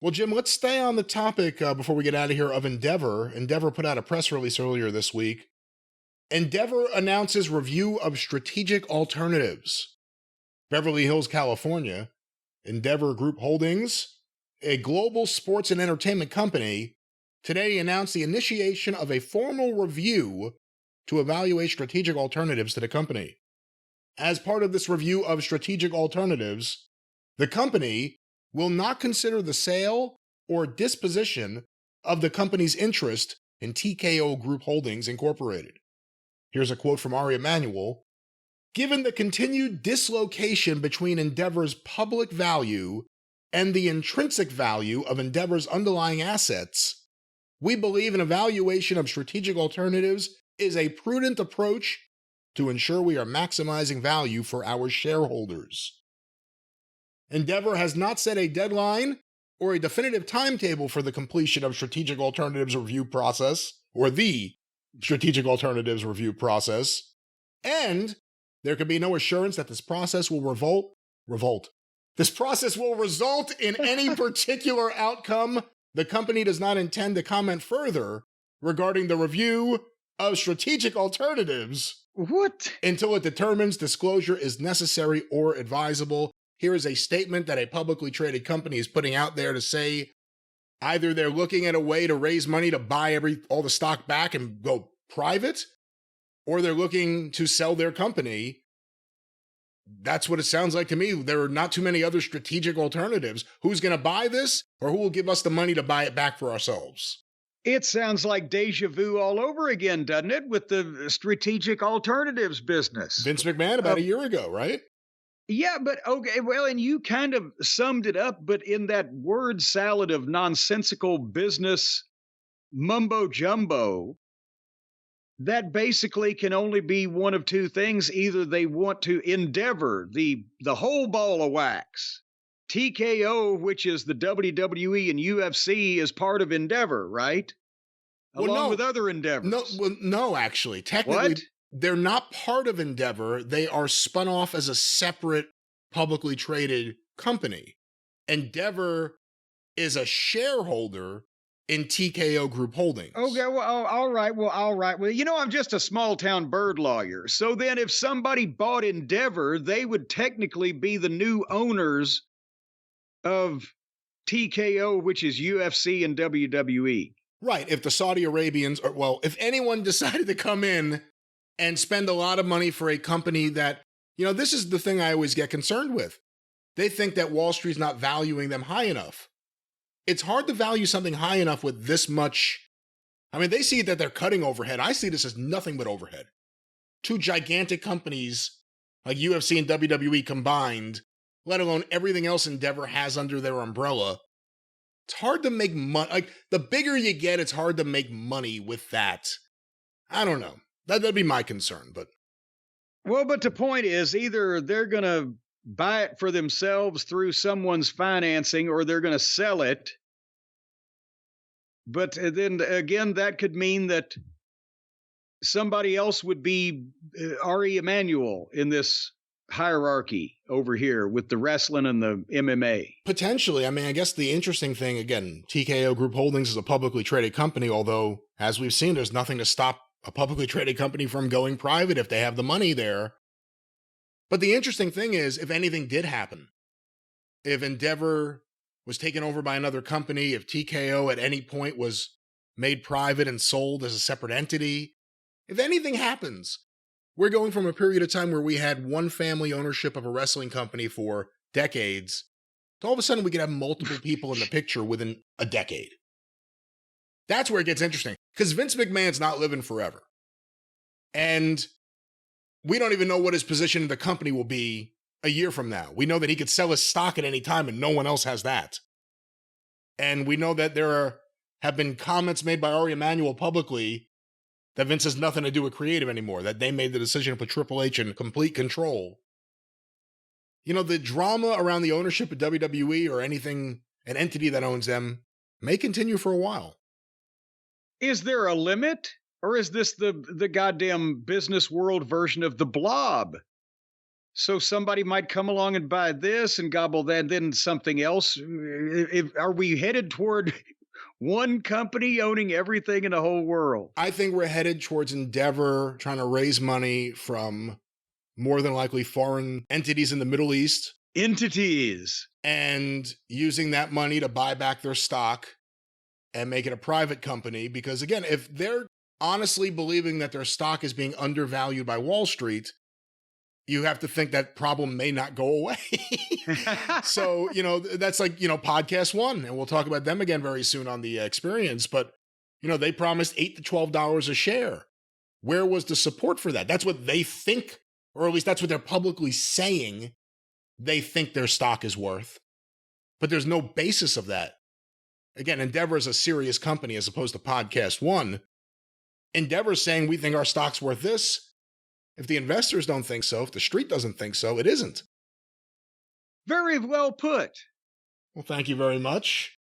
Well, Jim, let's stay on the topic before we get out of here of Endeavor. Endeavor put out a press release earlier this week. Endeavor announces review of strategic alternatives. Beverly Hills, California, Endeavor Group Holdings, a global sports and entertainment company, today announced the initiation of a formal review to evaluate strategic alternatives to the company. As part of this review of strategic alternatives, the company will not consider the sale or disposition of the company's interest in TKO Group Holdings Incorporated. Here's a quote from Ari Emanuel. Given the continued dislocation between Endeavor's public value and the intrinsic value of Endeavor's underlying assets, we believe an evaluation of strategic alternatives is a prudent approach to ensure we are maximizing value for our shareholders. Endeavor has not set a deadline or a definitive timetable for the completion of strategic alternatives review process, or the strategic alternatives review process, and there can be no assurance that this process will result in any particular outcome. The company does not intend to comment further regarding the review of strategic alternatives until it determines disclosure is necessary or advisable. Here is a statement that a publicly traded company is putting out there to say either they're looking at a way to raise money to buy all the stock back and go private, or they're looking to sell their company. That's what it sounds like to me. There are not too many other strategic alternatives. Who's going to buy this, or who will give us the money to buy it back for ourselves? It sounds like deja vu all over again, doesn't it, with the strategic alternatives business? Vince McMahon about a year ago, right? Yeah, but okay, well, and you kind of summed it up, but in that word salad of nonsensical business mumbo jumbo, that basically can only be one of two things. Either they want to endeavor the whole ball of wax. TKO, which is the WWE and UFC, is part of Endeavor, right? Along with other endeavors. No, actually. Technically, what? They're not part of Endeavor. They are spun off as a separate publicly traded company. Endeavor is a shareholder in TKO Group Holdings. Okay, well, all right. Well, you know, I'm just a small town bird lawyer. So then if somebody bought Endeavor, they would technically be the new owners of TKO, which is UFC and WWE. Right. If the Saudi Arabians, if anyone decided to come in and spend a lot of money for a company that, this is the thing I always get concerned with. They think that Wall Street's not valuing them high enough. It's hard to value something high enough with this much. I mean, they see that they're cutting overhead. I see this as nothing but overhead. Two gigantic companies like UFC and WWE combined, let alone everything else Endeavor has under their umbrella. It's hard to make money. Like, the bigger you get, it's hard to make money with that. I don't know. That'd be my concern, but. Well, but the point is, either they're going to buy it for themselves through someone's financing, or they're going to sell it. But then again, that could mean that somebody else would be Ari Emanuel in this hierarchy over here with the wrestling and the MMA. Potentially. I mean, I guess the interesting thing, again, TKO Group Holdings is a publicly traded company, although, as we've seen, there's nothing to stop a publicly traded company from going private if they have the money there. But the interesting thing is, if anything did happen, if Endeavor was taken over by another company, if TKO at any point was made private and sold as a separate entity, if anything happens, we're going from a period of time where we had one family ownership of a wrestling company for decades to all of a sudden we could have multiple people in the picture within a decade. That's where it gets interesting, because Vince McMahon's not living forever. And we don't even know what his position in the company will be a year from now. We know that he could sell his stock at any time and no one else has that. And we know that there have been comments made by Ari Emanuel publicly that Vince has nothing to do with creative anymore, that they made the decision to put Triple H in complete control. The drama around the ownership of WWE or anything, an entity that owns them, may continue for a while. Is there a limit? Or is this the goddamn business world version of the Blob? So somebody might come along and buy this and gobble that, then something else. Are we headed toward one company owning everything in the whole world? I think we're headed towards Endeavor trying to raise money from more than likely foreign entities in the Middle East Entities. and using that money to buy back their stock and make it a private company. Because again, if they're honestly believing that their stock is being undervalued by Wall Street, you have to think that problem may not go away. So, that's like, podcast one, and we'll talk about them again very soon on the experience. But, they promised $8 to $12 a share. Where was the support for that? That's what they think, or at least that's what they're publicly saying they think their stock is worth. But there's no basis of that. Again, Endeavor is a serious company as opposed to podcast one. Endeavor's saying we think our stock's worth this. If the investors don't think so, if the street doesn't think so, it isn't. Very well put. Well, thank you very much.